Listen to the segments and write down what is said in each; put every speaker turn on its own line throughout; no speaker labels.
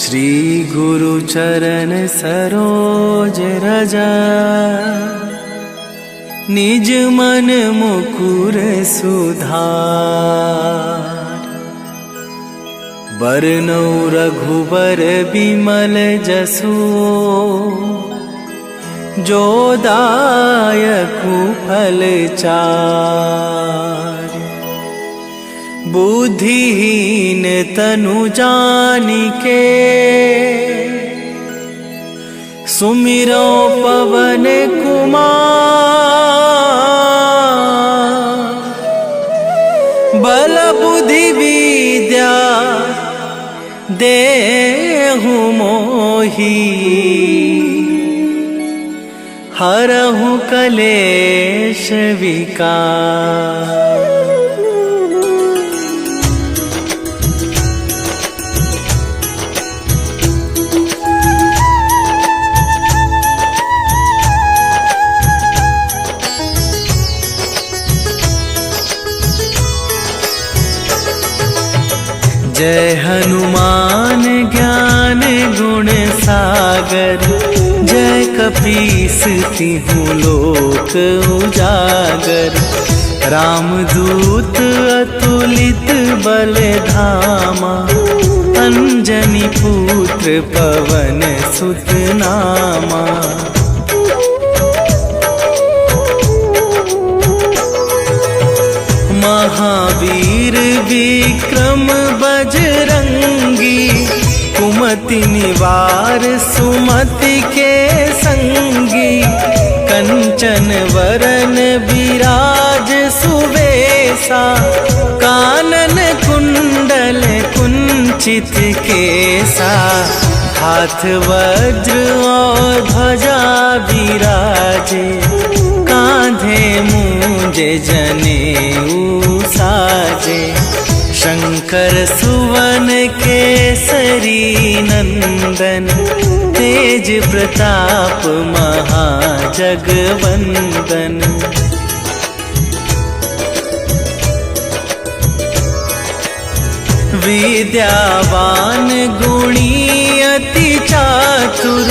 श्री गुरु चरण सरोज रजा, निज मन मुकुर सुधार। बरनौ रघुबर बिमल जसु, जो दायकु फल चार। बुद्धिहीन तनु जानिके, सुमिरो पवन कुमार। बल बुद्धि विद्या देहु मोहि, हरहु कलेश विकार। जय हनुमान ज्ञान गुण सागर, जय कपीस तिहुँ लोक उजागर। रामदूत अतुलित बल धामा, अंजनी पुत्र पवन सुत नामा। महावीर विक्रम बजरंगी, कुमति निवार सुमति के संगी। कंचन वरन विराज सुवेशा, कानन कुंडल कुंचित केसा। हाथ वज्र और ध्वजा विराजे, कांधे मूंज जनेऊ साजे। शंकर सुवन केसरी नंदन, तेज प्रताप महाजगवंदन। विद्यावान गुणी अति चातुर,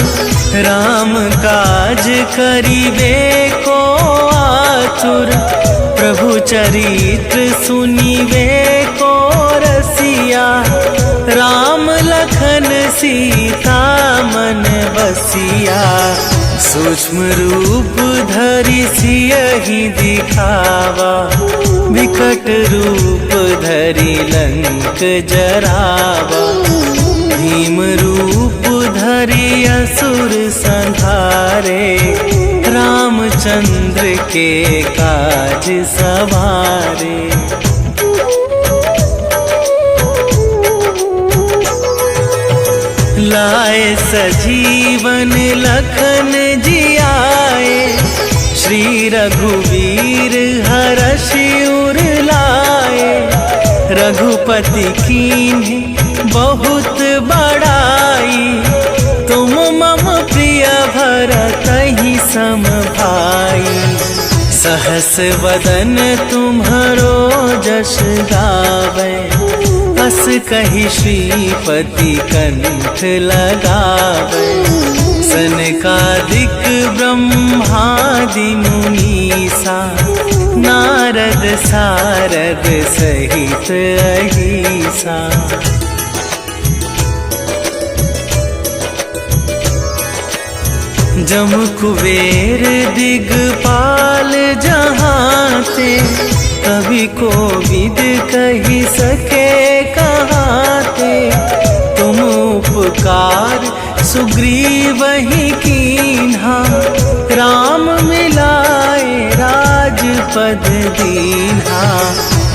राम काज करिबे को आतुर। प्रभु चरित्र सुनिबे को रसिया, राम लखन सीता मन बसिया। सूक्ष्म रूप धरि सियहि दिखावा, विकट रूप धरि लंक जरावा। भीम रूप धरि असुर संहारे, रामचंद्र के काज सवारे। लाए सजीवन लखन जियाए, श्री रघुवीर हरषि उर लाए। रघुपति कीन्ही बहुत बड़ाई, तुम मम प्रिय भरतहि सम भाई। सहस वदन तुम्हरो जस गावै, अस कहि श्रीपति कंठ लगावै। सनकादिक ब्रह्मादि मुनीसा, नारद सारद सहित अहिसा। जम कुबेर दिगपाल जहाते, कवि कोविद कहि सके कहाते। तुम उपकार सुग्रीवहि कीन्हा, राम मिलाए राजपद दीन्हा।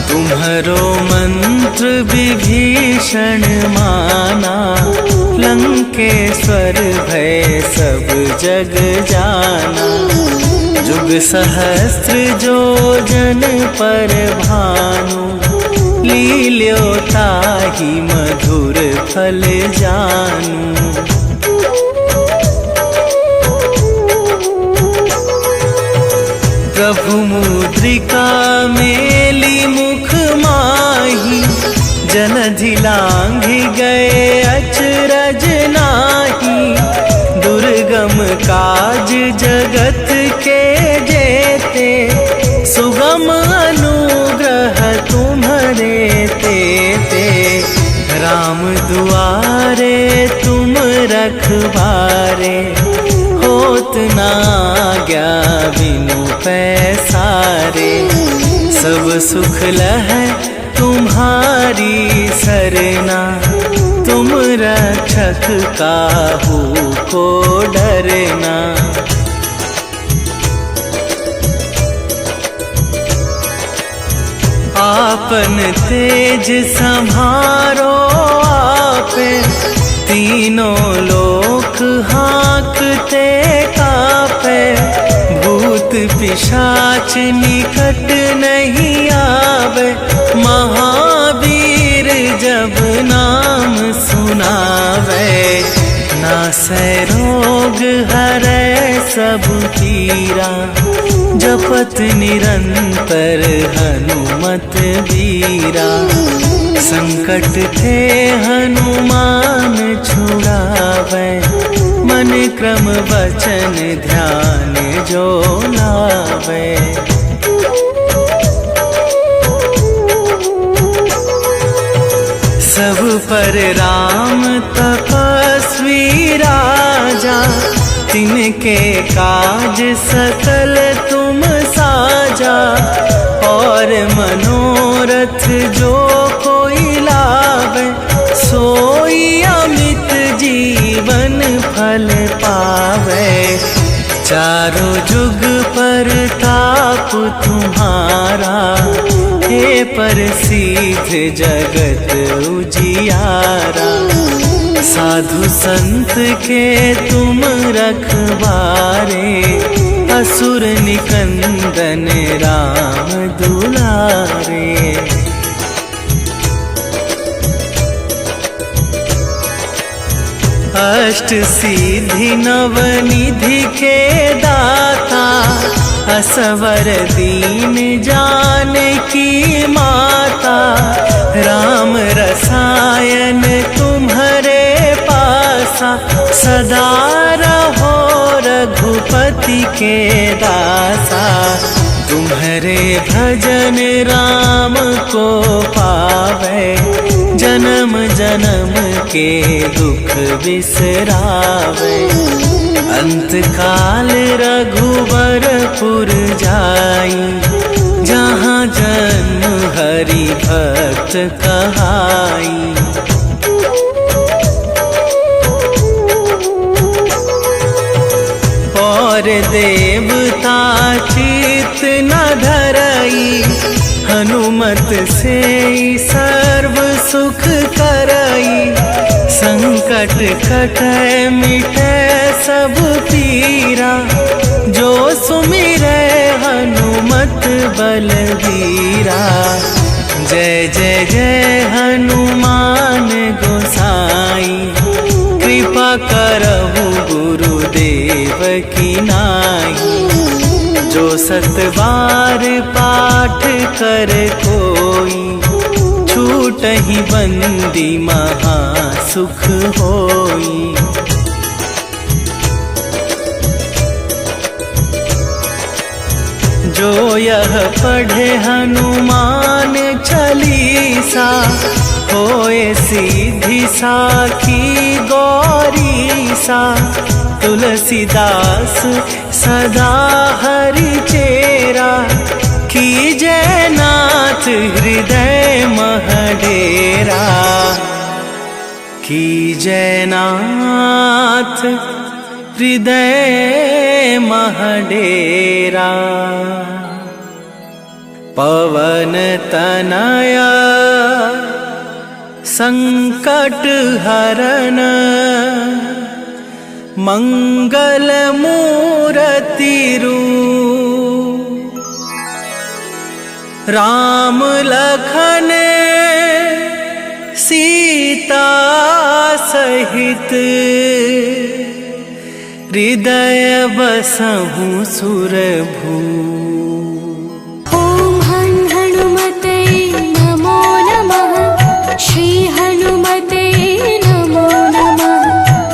तुम्हरो मंत्र विभीषण माना, लंकेश्वर भय सब जग जाना। जुग सहस्त्र जो जन पर भानु, लील्यो ताहि मधुर फल जानू। प्रभु मुद्रिका मेली मुख माही, जन झिलांघि गए अचरज नाही, दुर्गम काज जगत के जेते, सुगम अनुग्रह तुम्हारे तेते। राम दुआरे तुम रखवारे, होत ना आज्ञा बिनु पैसारे। सब सुख लहै तुम्हारी सरना, तुम रक्षक काहू को डरना। आपन तेज संभारो आपे, तीनों लोक हाँकते कापे। भूत पिशाच निकट नहीं आवे, महावीर जब नाम सुनावे। नासै रोग हरै सब पीरा, जपत निरंतर हनुमत बीरा। संकट ते हनुमान छुड़ावे, मन क्रम वचन ध्यान जो लावे। सब पर राम तपस्वी राजा, तिनके काज सकल तुम साजा। और मनोरथ जो कोई लावे, सोई अमित जीवन फल पावे। चारों जुग पर ताप तुम्हारा, हे प्रसिद्ध जगत उजियारा। साधु संत के तुम रखवारे, असुर निकंदन राम दुलारे। अष्ट सिद्धि नव निधि के दाता, असवर दीन जानकी माता। राम रसायन तुम्हारे पासा, सदा रहो रघुपति के दासा। तुम्हारे भजन राम को पावे, जन्म जन्म के दुख बिसरावे। अंत काल रघुवरपुर जाई, जहाँ जन्म हरि भक्त कहाई। और देवता चित न धरई, हनुमत से सर्व सुख करई। संकट कटै मिटै सब पीरा, जो सुमिरै हनुमत बलबीरा। जय जय जय हनुमान गोसाई, कृपा करहु गुरुदेव की नाई। जो सत बार पाठ कर कोई, छूटहि बंदी महा सुख होई। जो यह पढ़े हनुमान चालीसा, होए सीधी साखी गौरीसा। तुलसीदास सदा हरि चेरा, कीजय नाथ हृदय मह डेरा। कीजय नाथ हृदय मह डेरा। पवन तनया संकट हरन, मंगल मूर्ति रूप। राम लखन सीता सहित, हृदय बसहु सुरभू।
ओम हनुमते नमो नमः, श्री हनुमते नमो नमः।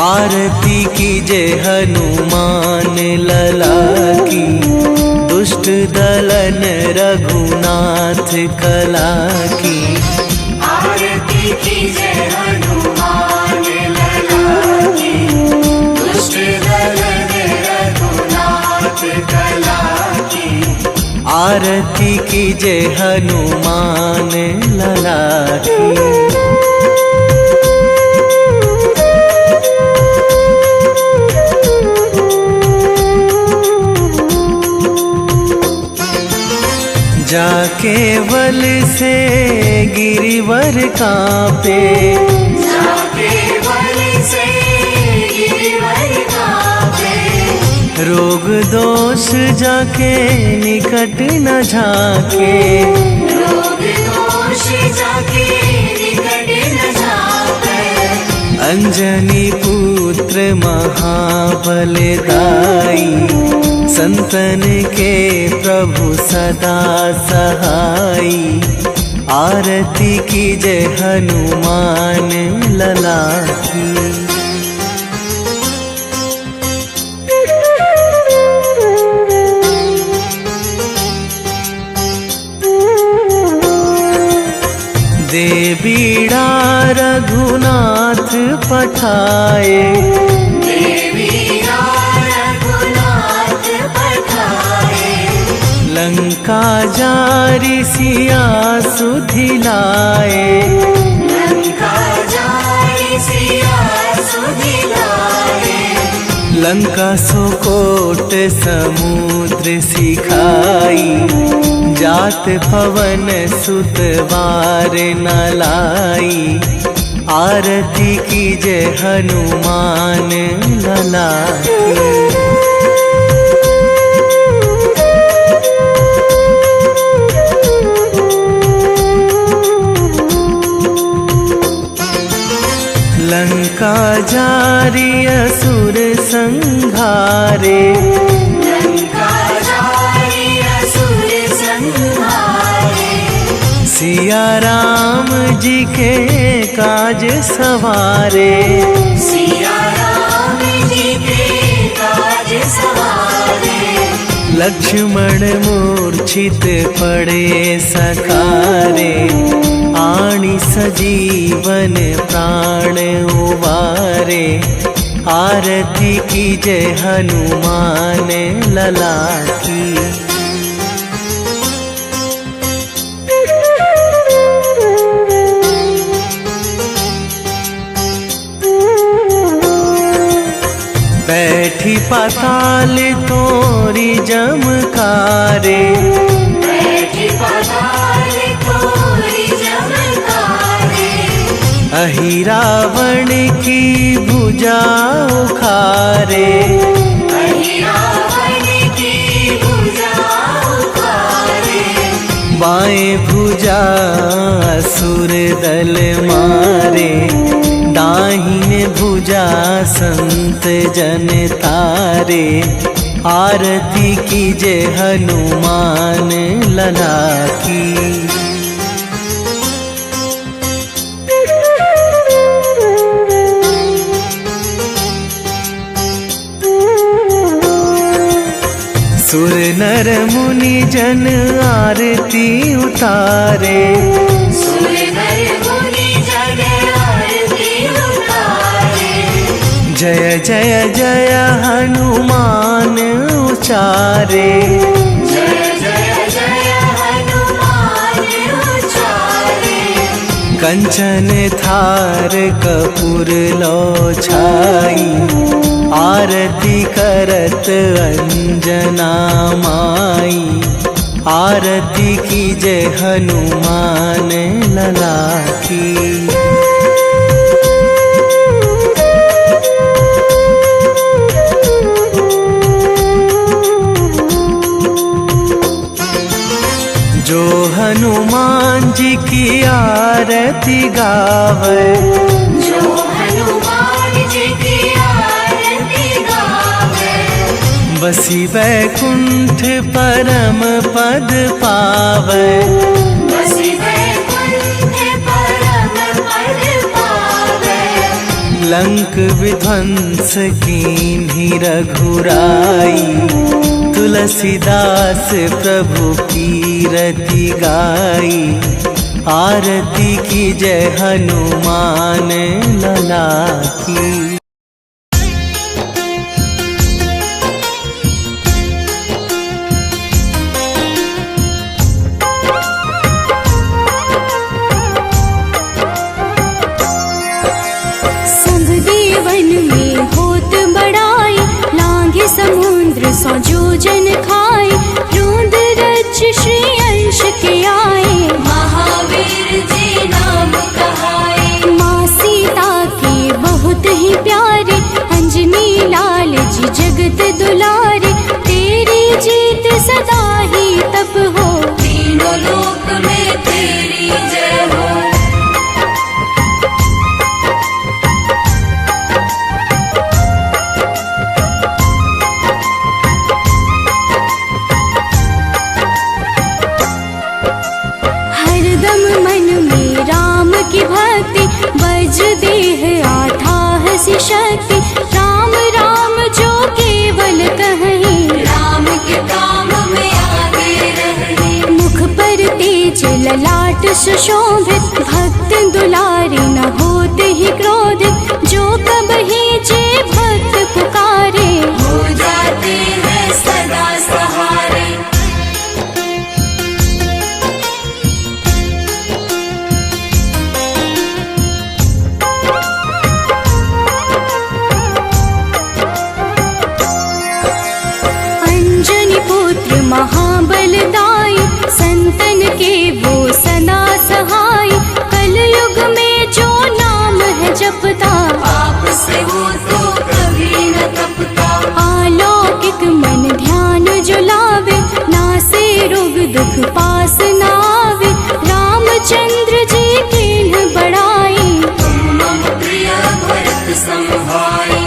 आरती कीजे हनुमान लला की, दुष्ट दलन रघुनाथ कला की।
आरती कीजे हनुमान लला की, दुष्ट दलन रघुनाथ कला की।
आरती कीजे हनुमान लला की। जाके बल से गिरिवर कांपे,
जाके बल से गिरिवर कांपे।
रोग दोष जाके निकट न झाके,
रोग दोष जाके निकट न झाके।
अंजनी पुत्र महाबलदाई, संतन के प्रभु सदा सहाई। आरती कीजे हनुमान लला की। दे बीड़ा रघुनाथ पठाए, लंका जारी सिया सुधिलाए।
लंका जारी सिया सुधिलाए।
लंका सुकोट समुद्र सिखाई, जात पवन सुत वार न लाई। आरती कीजे हनुमान लला की। लंका जारी असुर संहारे,
लंका जारी असुर संहारे।
सिया राम जी के काज सवारे,
सिया राम जी के काज सवारे।
लक्ष्मण मूर्छित पड़े सकारे, आणी सजीवन प्राण उबारे। आरती कीजे हनुमान लला की। बैठी पाताल तोरी जमकारे,
बैठी पाताल तोरी जमकारे।
अहि रावण की भुजा उखारे,
अहि रावण की भुजा उखारे।
बाएं भुजा असुर दल मारे, दाहिने भुजा संत जन तारे। आरती कीजे हनुमान लला की। सुर नर मुनि जन आरती उतारे,
सुर नर मुनि जन आरती उतारे।
जय जय जय हनुमान उचारे,
जय जय जय हनुमान उचारे।
कंचन थार कपूर लो छाई, आरती करत अंजना माई। आरती कीजे हनुमान लला की। जो हनुमान जी की आरती गावे,
जो हनुमान जी की आरती गावे।
बसी वैकुंठ परम पद पावे,
बसी वैकुंठ परम पद पावे।
लंक विध्वंस कीन्ही रघुराई, तुलसीदास प्रभु कीरति गाई। आरती की जय हनुमान लला की।
समुद्र सौ जोजन खाए, रोंद रज श्री अंश के आए।
महावीर जी नाम कहाए,
माँ सीता के बहुत ही प्यारे, अंजनी लाल जी जगत दुलारे। तेरी जीत सदा ही तब हो,
तीनों लोक में तेरी जय हो।
की भक्ति वज्र देह आठाह सी शक्ति। राम राम जो केवल कहीं,
राम के काम में आगे रहे।
मुख पर तेज ललाट सुशोभित, भक्त दुलारे न होते ही क्रोधित। जो कबहि जे भक्त पुकारे,
हो जाते हैं सदा सहारे।
महाबलदाई, संतन के वो सदा सहाय। कलयुग में जो नाम है जपता,
पाप से वो तो कभी न तपता।
अलौकिक मन ध्यान जो लावे, नासे रोग दुख पास न आवे। रामचंद्र जी किन्ह बड़ाई,
तुम मम प्रिय भरत सम भाई।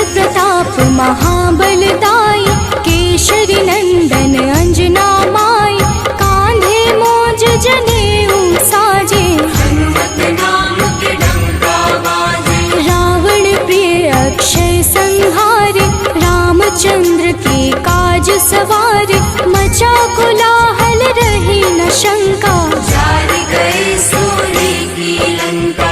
प्रताप महाबलदाई, केशरी नंदन अंजना माई। कांधे मोज जनेऊ साजे,
हनुमत नाम के डंका बाजे।
रावण प्रिय अक्षय संहारे, रामचंद्र के काज सवारे। मचा कोलाहल रही न शंका,
जार गए सोने की लंका।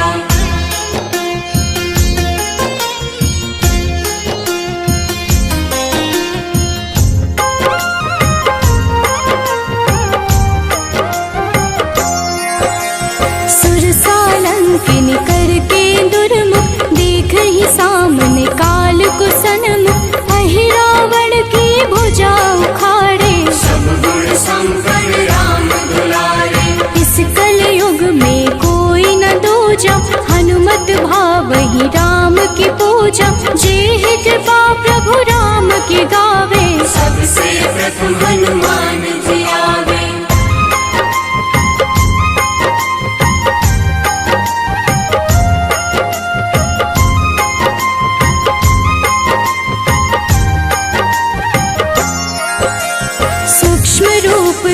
किन करके दुर्मुख, देख ही सामने काल को सन्मुख। अहि रावण की भुजा उखाड़े,
सब गुण संपन्न राम दुलारे।
इस कलयुग में कोई न दूजा, हनुमत भाव ही राम की पूजा। जे कृपा प्रभु राम की गावे,
सबसे प्रथम हनुमान जी आवे।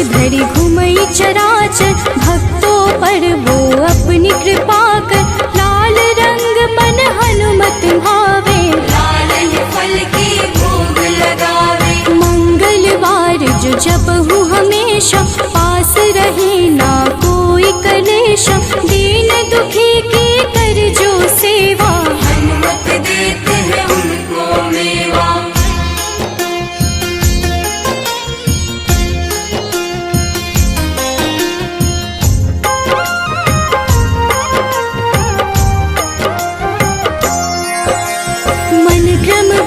धरि घुमई चराचर, भक्तों पर वो अपनी कृपा कर। लाल रंग मन हनुमत भावे,
लाल ही फल की भोग लगावे।
मंगलवार जो जपहु हमेशा, पास रहे ना कोई कलेशा। दीन दुखी की कर जो सेवा,
हनुमत देते हैं उनको मेवा।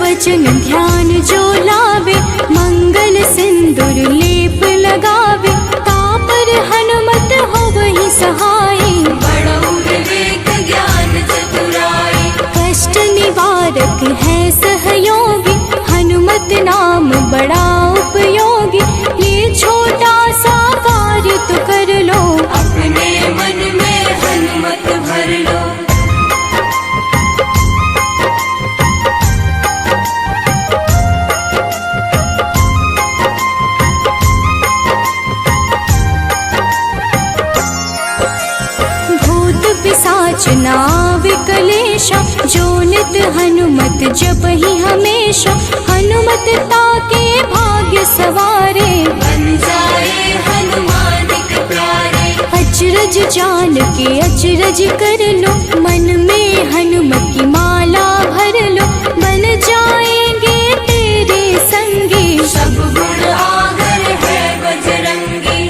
वचन ध्यान जो लावे, मंगल सिंदूर लेप लगावे। तापर हनुमत हो वही सहाय,
बड़ो विवेक ज्ञान चतुराई।
कष्ट निवारक है सहयोगी, हनुमत नाम बड़ा उपयोगी। ये छोटा सा कार्य तो कर लो,
अपने मन में हनुमत भर लो।
ना विकलेशा, जो नित हनुमत जपहि हमेशा, हनुमत ताके भाग्य सवारे,
बन जाए हनुमान के प्यारे।
अचरज जान के अचरज कर लो, मन में हनुमत की माला भर लो, बन जाएंगे तेरे संगी,
सब गुण आगर है बजरंगी।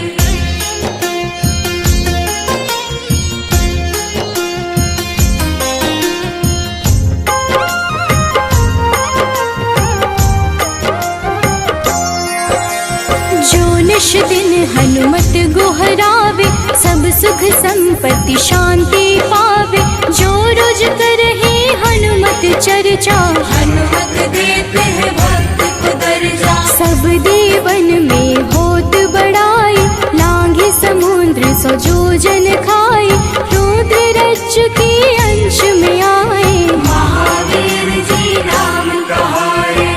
जो निश दिन हनुमत गोहरावे, सब सुख संपत्ति शांति पावे, जो रोज करहे हनुमत चर्चा,
हनुमत देते हैं भक्त को दर्जा।
सब देवन में होत बड़ाई, लांघे समुद्र सो जो जन खाए, रुद्र रज के अंश में आए,
महावीर जी राम कहाए।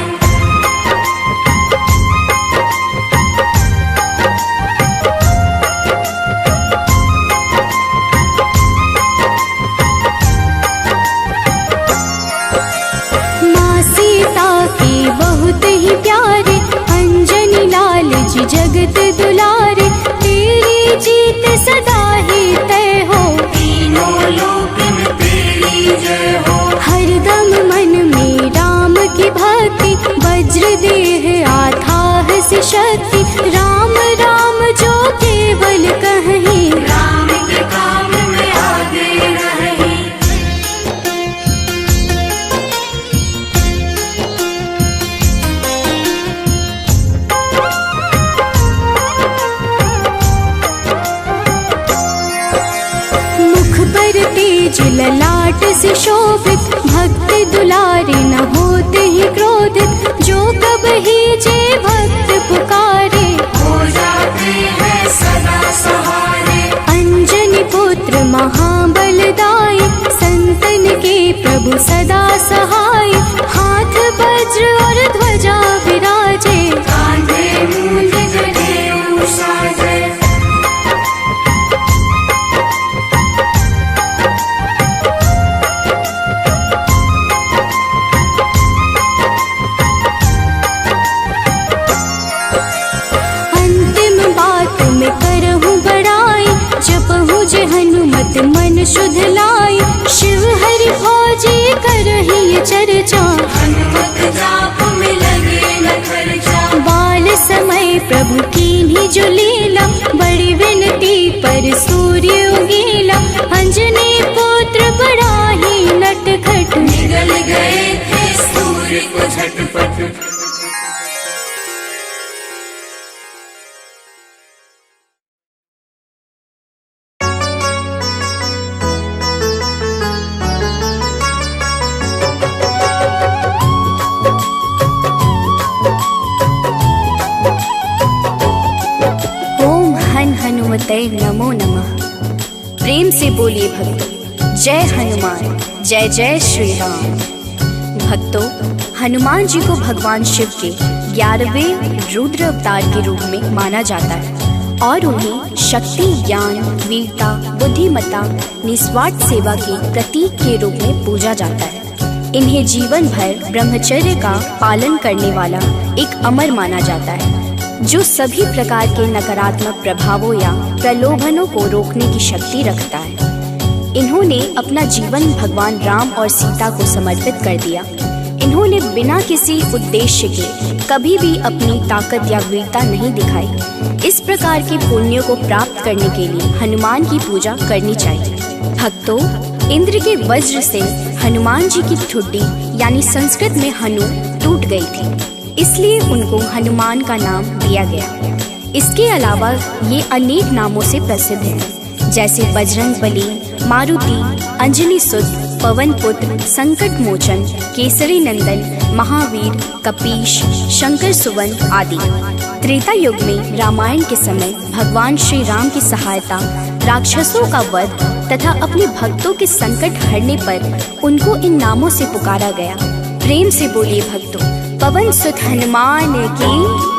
माँ सीता के बहुत ही प्यारे, अंजनी लाल जी जगत दुलारे, तेरी जीत सदा ही तय हो,
तीनों लोक में तेरी जय हो।
हरदम मन में राम की भक्ति, वज्र देह आथाह से शक्ति, राम राम जो केवल कहीं,
राम के काम में आगे रही।
मुख पर तेज ललाट से शोभित, भक्त दुलारे न होते ही क्रोधित, जो कब ही जे भक्त पुकारे,
हो जाते हैं सदा सहारे।
अंजनी पुत्र महाबलदाई, संतन के प्रभु सदा सहाय, हाथ वज्र और ध्वजा विराजे,
कांधे मूंज जनेऊ साजे।
अंतिम बात में करहूँ बड़ाई, जपहूँ जे हनुमत मन शुद्ध लाई, शिव हरि फौजी करहि ये चर्चा,
हनुमत जाप में लगे न खर्चा।
बाल समय प्रभु कीन्ही जो लीला, बड़ी विनती पर सूर्य उगीला, अंजनी पुत्र बड़ा ही नटखट,
निगल गए थे सूर्य को झटपट।
ओम हन हनुमते नमो नमः। प्रेम से बोलिए भक्तों, जय हनुमान, जय जय श्री राम। भक्तों, हनुमान जी को भगवान शिव के 11वें रुद्र अवतार के रूप में माना जाता है और उन्हें शक्ति, ज्ञान, वीरता, बुद्धिमत्ता, निस्वार्थ सेवा के प्रतीक के रूप में पूजा जाता है। इन्हें जीवन भर ब्रह्मचर्य का पालन करने वाला एक अमर माना जाता है, जो सभी प्रकार के नकारात्मक प्रभावों या प्रलोभनों को रोकने की शक्ति रखता है। इन्होंने अपना जीवन भगवान राम और सीता को समर्पित कर दिया। इन्होंने बिना किसी उद्देश्य के कभी भी अपनी ताकत या वीरता नहीं दिखाई। इस प्रकार के पुण्यों को प्राप्त करने के लिए हनुमान की पूजा करनी चाहिए। भक्तों, इंद्र के वज्र से हनुमान जी की ठुड्डी यानी संस्कृत में हनु टूट गई थी, इसलिए उनको हनुमान का नाम दिया गया। इसके अलावा ये अनेक नामों से प्रसिद्ध हैं, जैसे बजरंग बली, मारुति, अंजनी सुत, पवन पुत्र, संकट मोचन, केसरी नंदन, महावीर, कपीश, शंकर सुवन आदि। त्रेता युग में रामायण के समय भगवान श्री राम की सहायता, राक्षसों का वध तथा अपने भक्तों के संकट हरने पर उनको इन नामों से पुकारा गया। प्रेम से बोलिए भक्तों, पवन सुत हनुमान की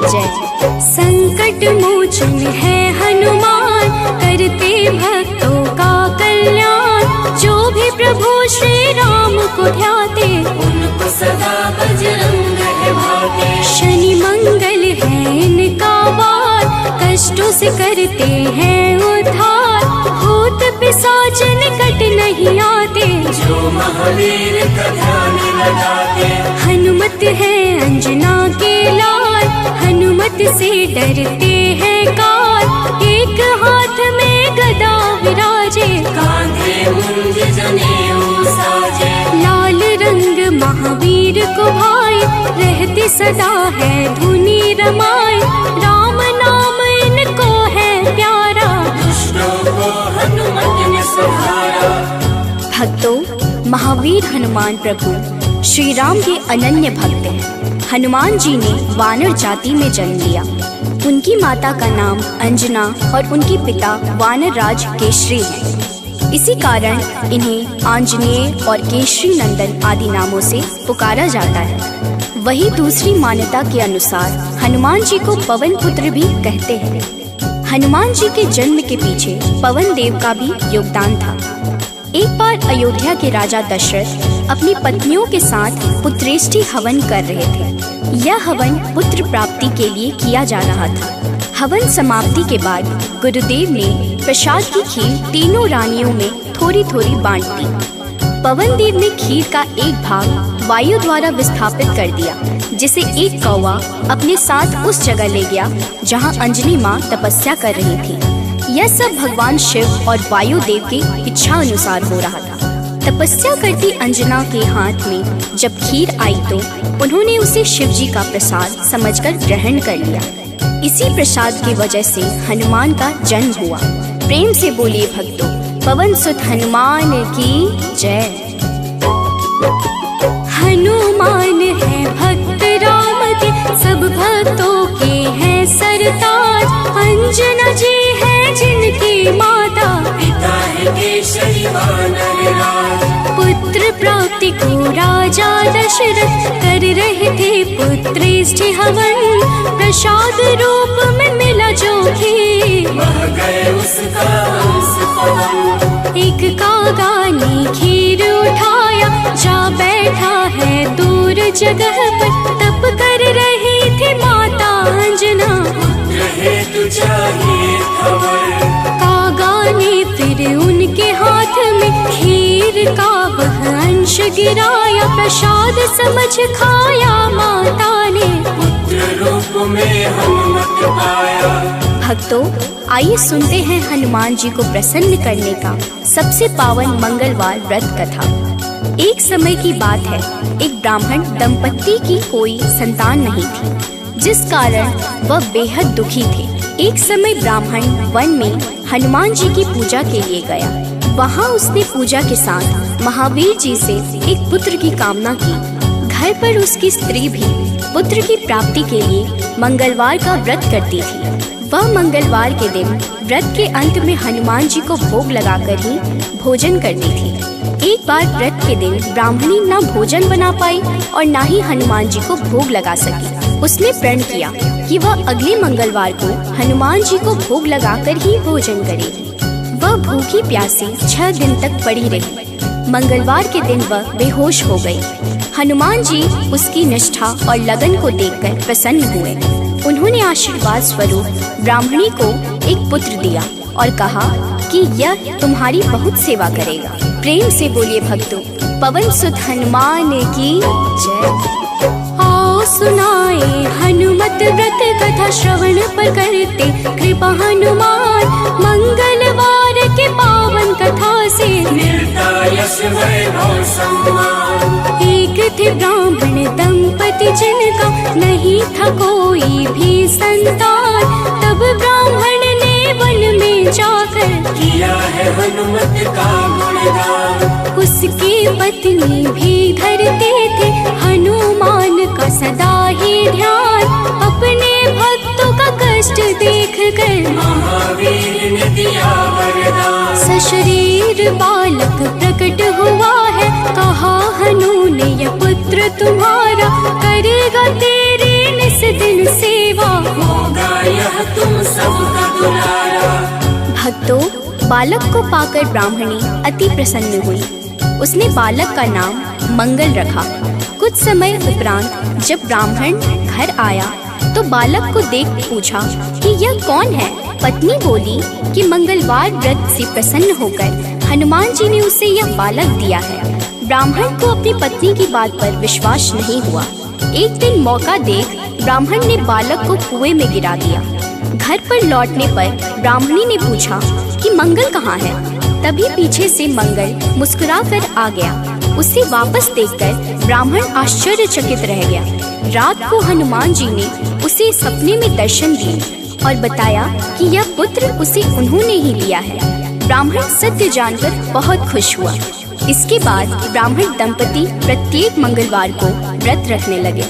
जय। संकट मोचन है हनुमान, करते भक्तों का कल्याण, जो भी प्रभु श्री राम को ध्याते,
उनको सदा बजरंग है भाते।
शनि मंगल है इनका वार, कष्टों से करते हैं उद्धार। भूत पिशाच निकट नहीं आते,
जो महावीर का ध्यान लगाते।
हनुमत है अंजना के लाल, हनुमत से डरते हैं काल। एक हाथ में गदा विराजे,
कांधे मुंज जनेऊ साजे।
लाल रंग महावीर को भाई, रहते सदा है धुनी रमाई। राम नाम इनको है प्यारा,
दुष्टों को हनुमत ने संहारा।
भक्तों, महावीर हनुमान प्रभु श्री राम के अनन्य भक्त हैं। हनुमान जी ने वानर जाति में जन्म लिया। उनकी माता का नाम अंजना और उनके पिता वानर राज केशरी हैं। इसी कारण इन्हें आंजनेय और केशरी नंदन आदि नामों से पुकारा जाता है। वही दूसरी मान्यता के अनुसार हनुमान जी को पवन पुत्र भी कहते हैं। हनुमान जी के जन्म के पीछे पवन देव का भी योगदान था। एक बार अयोध्या के राजा दशरथ अपनी पत्नियों के साथ पुत्रेष्टि हवन कर रहे थे। यह हवन पुत्र प्राप्ति के लिए किया जा रहा था। हवन समाप्ति के बाद गुरुदेव ने प्रसाद की खीर तीनों रानियों में थोड़ी थोड़ी बांट दी। पवन देव ने खीर का एक भाग वायु द्वारा विस्थापित कर दिया, जिसे एक कौवा अपने साथ उस जगह ले गया जहाँ अंजनी माँ तपस्या कर रही थी। यह सब भगवान शिव और वायु देव की इच्छा अनुसार हो रहा था। तपस्या करती अंजना के हाथ में जब खीर आई तो उन्होंने उसे शिव जी का प्रसाद समझकर ग्रहण कर लिया। इसी प्रसाद की वजह से हनुमान का जन्म हुआ। प्रेम से बोलिए भक्तों, पवन सुत हनुमान की जय। हनुमान है भक्त राम के, सब भक्तों के हैं सरताज। अंजना जी है जिनकी माता,
पिता है केशरी वानर राज।
पुत्र प्राप्ति को राजा दशरथ कर रहे थे पुत्रेष्टि हवन। प्रसाद रूप में मिला जो खीर,
बह गए उसका अंश पवन।
एक कागा ने खीर उठाया, जा बैठा है दूर जगह पर। तप कर रही थी माता अंजना,
पुत्र हेतु चाहिए खबर।
कागा ने फिर उनके हाथ में खीर का वह अंश गिराया। प्रसाद समझ खाया माता ने,
पुत्र रूप में हनुमत पाया।
भक्तों, आइए सुनते हैं हनुमान जी को प्रसन्न करने का सबसे पावन मंगलवार व्रत कथा। एक समय की बात है, एक ब्राह्मण दंपत्ति की कोई संतान नहीं थी, जिस कारण वह बेहद दुखी थे। एक समय ब्राह्मण वन में हनुमान जी की पूजा के लिए गया। वहाँ उसने पूजा के साथ महावीर जी से एक पुत्र की कामना की। घर पर उसकी स्त्री भी पुत्र की प्राप्ति के लिए मंगलवार का व्रत करती थी। वह मंगलवार के दिन व्रत के अंत में हनुमान जी को भोग लगाकर ही भोजन करती थी। एक बार व्रत के दिन ब्राह्मणी न भोजन बना पाई और न ही हनुमान जी को भोग लगा सकी। उसने प्रण किया कि वह अगले मंगलवार को हनुमान जी को भोग लगाकर ही भोजन करेगी। वह भूखी प्यासी 6 दिन तक पड़ी रही। मंगलवार के दिन वह बेहोश हो गई। हनुमान जी उसकी निष्ठा और लगन को देखकर प्रसन्न हुए। उन्होंने आशीर्वाद स्वरूप ब्राह्मणी को एक पुत्र दिया और कहा कि यह तुम्हारी बहुत सेवा करेगा। प्रेम से बोलिए भक्तों, पवन सुत हनुमान की जय। आओ सुनाए हनुमत व्रत कथा, श्रवण पर करते कृपा हनुमान। मंगलवार के पावन कथा से
मिलता यश वैभव सम्मान।
एक थे ब्राह्मण दंपति जिनका नहीं था कोई भी संतान। तब ब्राह्मण ने वन में जाकर
किया है हनुमत का गुणगान।
उसकी पत्नी भी धरते थे हनुमान का सदा ही ध्यान। अपने भक्तों का कष्ट देख कर
महावीर ने दिया वरदान।
सशरीर बालक प्रकट हुआ है, कहा हनु ने यह पुत्र तुम्हारा। करेगा तेरी निस दिन सेवा,
होगा यह तुम सबका दुलारा।
भक्तों, बालक को पाकर ब्राह्मणी अति प्रसन्न हुई। उसने बालक का नाम मंगल रखा। कुछ समय उपरांत जब ब्राह्मण घर आया तो बालक को देख पूछा कि यह कौन है। पत्नी बोली कि मंगलवार व्रत से प्रसन्न होकर हनुमान जी ने उसे यह बालक दिया है। ब्राह्मण को अपनी पत्नी की बात पर विश्वास नहीं हुआ। एक दिन मौका देख ब्राह्मण ने बालक को कुएं में गिरा दिया। घर पर लौटने पर ब्राह्मणी ने पूछा कि मंगल कहाँ है। तभी पीछे से मंगल मुस्कुरा कर आ गया। उसे वापस देखकर ब्राह्मण आश्चर्यचकित रह गया। रात को हनुमान जी ने उसे सपने में दर्शन दिए और बताया कि यह पुत्र उसे उन्होंने ही दिया है। ब्राह्मण सत्य जानकर बहुत खुश हुआ। इसके बाद ब्राह्मण दंपति प्रत्येक मंगलवार को व्रत रखने लगे।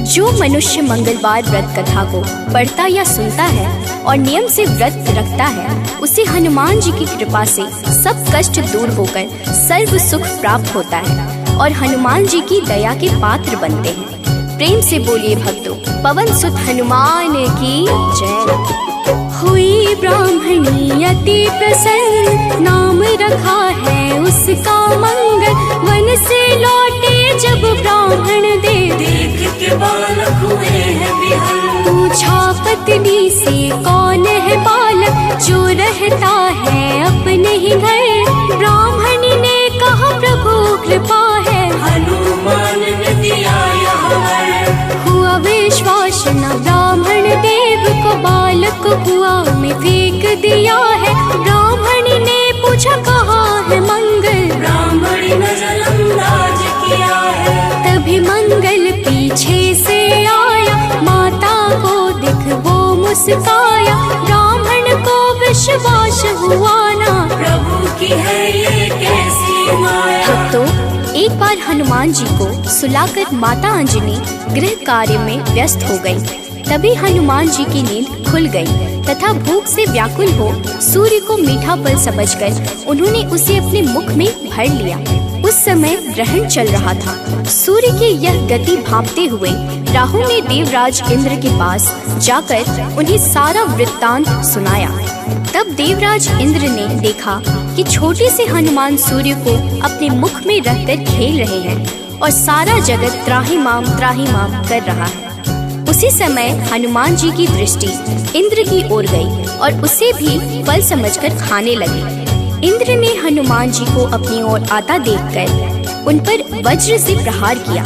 जो मनुष्य मंगलवार व्रत कथा को पढ़ता या सुनता है और नियम से व्रत रखता है, उसे हनुमान जी की कृपा से सब कष्ट दूर होकर सर्व सुख प्राप्त होता है और हनुमान जी की दया के पात्र बनते हैं। प्रेम से बोलिए भक्तों, पवन सुत हनुमान की जय। हुई ब्राह्मणी अति प्रसन्न, नाम रखा है उसका मंगल। वन से लौटे जब ब्राह्मण देख
के बालक हुए हैं विहल।
पूछा पत्नी से कौन है बालक जो रहता है अपने ही घर। ब्राह्मणी ने कहा प्रभु कृपा है,
हनुमान ने दिया यह वर।
हुआ विश्वास न ब्राह्मण देव को, बालक कुआं में फेंक दिया है। ब्राह्मणी ने पूछा कहाँ है मंगल।
ब्राह्मणी ने जलंदाज किया है।
तभी मंगल पीछे से आया, माता को देख वो मुस्काया। ब्राह्मण को विश्वास हुआ ना,
प्रभु की है ये कैसी माया।
तो एक बार हनुमान जी को सुलाकर माता अंजनी गृह कार्य में व्यस्त हो गई। तभी हनुमान जी की नींद खुल गई तथा भूख से व्याकुल हो सूर्य को मीठा फल समझकर उन्होंने उसे अपने मुख में भर लिया। उस समय ग्रहण चल रहा था। सूर्य की यह गति भांपते हुए राहु ने देवराज इंद्र के पास जाकर उन्हें सारा वृत्तांत सुनाया। तब देवराज इंद्र ने देखा कि छोटे से हनुमान सूर्य को अपने मुख में रखकर खेल रहे हैं और सारा जगत त्राहिमाम कर रहा है। उसी समय हनुमान जी की दृष्टि इंद्र की ओर गई और उसे भी फल समझकर खाने लगे। इंद्र ने हनुमान जी को अपनी ओर आता देखकर उन पर वज्र से प्रहार किया।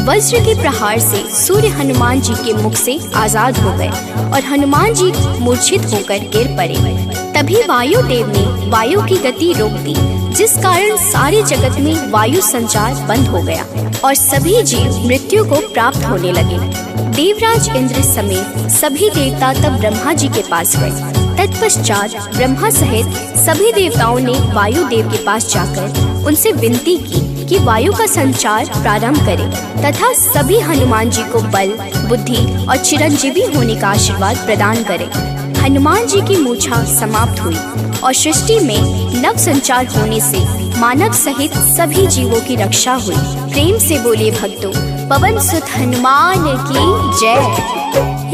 वज्र के प्रहार से सूर्य हनुमान जी के मुख से आजाद हो गए और हनुमान जी मूर्छित होकर गिर पड़े। तभी वायुदेव ने वायु की गति रोक दी, जिस कारण सारे जगत में वायु संचार बंद हो गया और सभी जीव मृत्यु को प्राप्त होने लगे। देवराज इंद्र समेत सभी देवता तब ब्रह्मा जी के पास गए। तत्पश्चात ब्रह्मा सहित सभी देवताओं ने वायुदेव के पास जाकर उनसे विनती की कि वायु का संचार प्रारंभ करें तथा सभी हनुमान जी को बल, बुद्धि और चिरंजीवी होने का आशीर्वाद प्रदान करें। हनुमान जी की मूछा समाप्त हुई और सृष्टि में नव संचार होने से मानव सहित सभी जीवों की रक्षा हुई। प्रेम से बोलिए भक्तों, पवन सुत हनुमान की जय।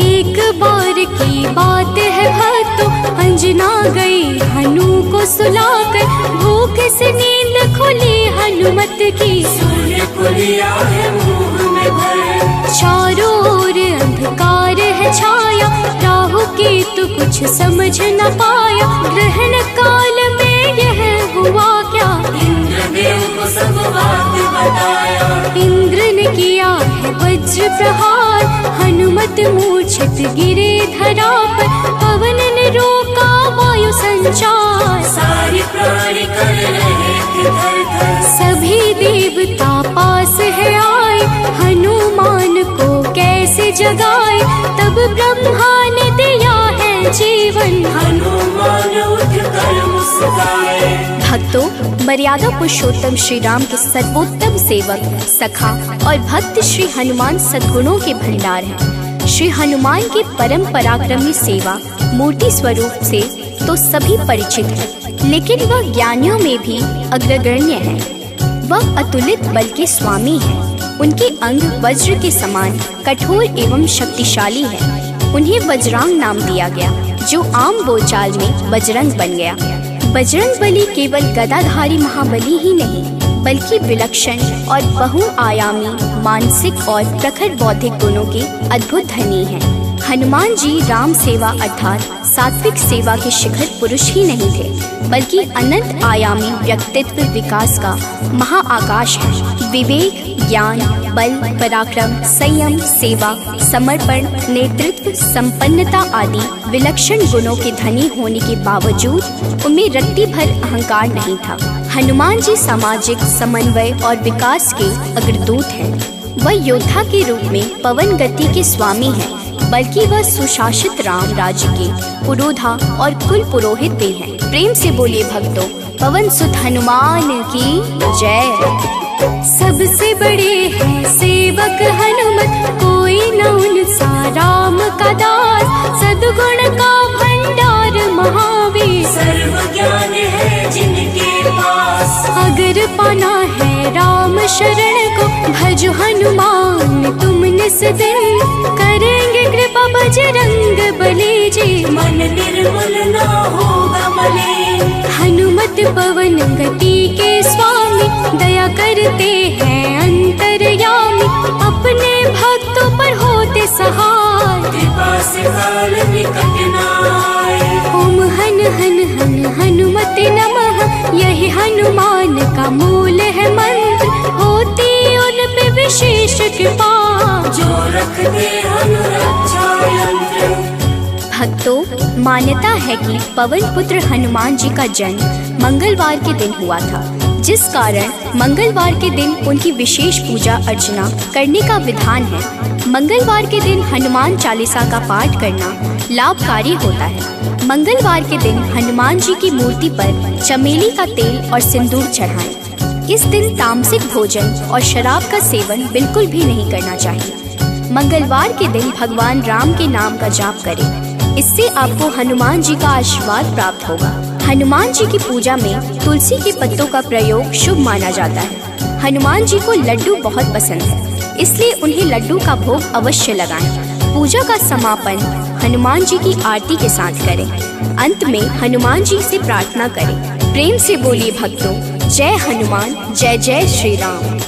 एक बार की बात है भक्तों, अंजना गई हनु को सुलाकर। भूख से नींद खुली हनुमत की,
सूर्य को लिया है मुंह में भर।
चारों ओर अंधकार है छाया, राहु केतु कुछ समझ न पाया। ग्रहण काल में यह हुआ क्या,
इंद्रदेव को सब बात बताया।
इंद्र ने किया है वज्र प्रहार, हनुमत मूर्छित गिरे धरा पर। पवन ने रोका वायु संचार,
सारी प्राणी कर रहे थे थर-थर।
सभी देवता पास है आए, हनुमान को कैसे जगाए। तब ब्रह्मा ने दिया है जीवन,
हनुमान उठकर मुस्काए।
भक्तों, मर्यादा पुरुषोत्तम श्री राम के सर्वोत्तम सेवक, सखा और भक्त श्री हनुमान सद्गुणों के भंडार हैं। श्री हनुमान की परम पराक्रमी सेवा मूर्ति स्वरूप से तो सभी परिचित हैं, लेकिन वह ज्ञानियों में भी अग्रगण्य है। वह अतुलित बल के स्वामी हैं। उनके अंग वज्र के समान कठोर एवं शक्तिशाली है। उन्हें वज्रांग नाम दिया गया, जो आम बोलचाल में बजरंग बन गया। बजरंग बली केवल गदाधारी महाबली ही नहीं, बल्कि विलक्षण और बहुआयामी मानसिक और प्रखर बौद्धिक गुणों के अद्भुत धनी हैं। हनुमान जी राम सेवा अर्थात सात्विक सेवा के शिखर पुरुष ही नहीं थे, बल्कि अनंत आयामी व्यक्तित्व विकास का महाआकाश है। विवेक, ज्ञान, बल, पराक्रम, संयम, सेवा, समर्पण, नेतृत्व, संपन्नता आदि विलक्षण गुणों के धनी होने के बावजूद उनमें रत्ती भर अहंकार नहीं था। हनुमान जी सामाजिक समन्वय और विकास के अग्रदूत हैं। वह योद्धा के रूप में पवन गति के स्वामी हैं, बल्कि वह सुशासित राम राज्य के पुरोधा और कुल पुरोहित भी हैं। प्रेम से बोलिए भक्तों, पवन सुत हनुमान की जय।
सबसे बड़े हैं सेवक हनुमत, कोई न उनसा राम का दास। सद्गुण का भंडार महावीर, सर्व ज्ञान है जिनके पास। अगर पाना है राम शरण को, भज हनुमान तुम निस दिन। करेंगे कृपा बजरंग बली जी, मन निर्मल ना होगा मलिन। हनुमत पवन गति के स्वामी, दया करते हैं अंतर्यामी। अपने भक्तों पर होते सहाय, कृपा से काल निकट न आए। ओम हन हन हन हनुमते नमः, यही हनुमान का मूल है मंत्र। होती उन पे विशेष कृपा, जो रखते अनुरक्षा यंत्र।
भक्तों, मान्यता है कि पवन पुत्र हनुमान जी का जन्म मंगलवार के दिन हुआ था, जिस कारण मंगलवार के दिन उनकी विशेष पूजा अर्चना करने का विधान है। मंगलवार के दिन हनुमान चालीसा का पाठ करना लाभकारी होता है। मंगलवार के दिन हनुमान जी की मूर्ति पर चमेली का तेल और सिंदूर चढ़ाएं। इस दिन तामसिक भोजन और शराब का सेवन बिल्कुल भी नहीं करना चाहिए। मंगलवार के दिन भगवान राम के नाम का जाप करें, इससे आपको हनुमान जी का आशीर्वाद प्राप्त होगा। हनुमान जी की पूजा में तुलसी के पत्तों का प्रयोग शुभ माना जाता है। हनुमान जी को लड्डू बहुत पसंद है, इसलिए उन्हें लड्डू का भोग अवश्य लगाएं। पूजा का समापन हनुमान जी की आरती के साथ करें। अंत में हनुमान जी से प्रार्थना करें। प्रेम से बोलिए भक्तों, जय हनुमान, जय जय श्री राम।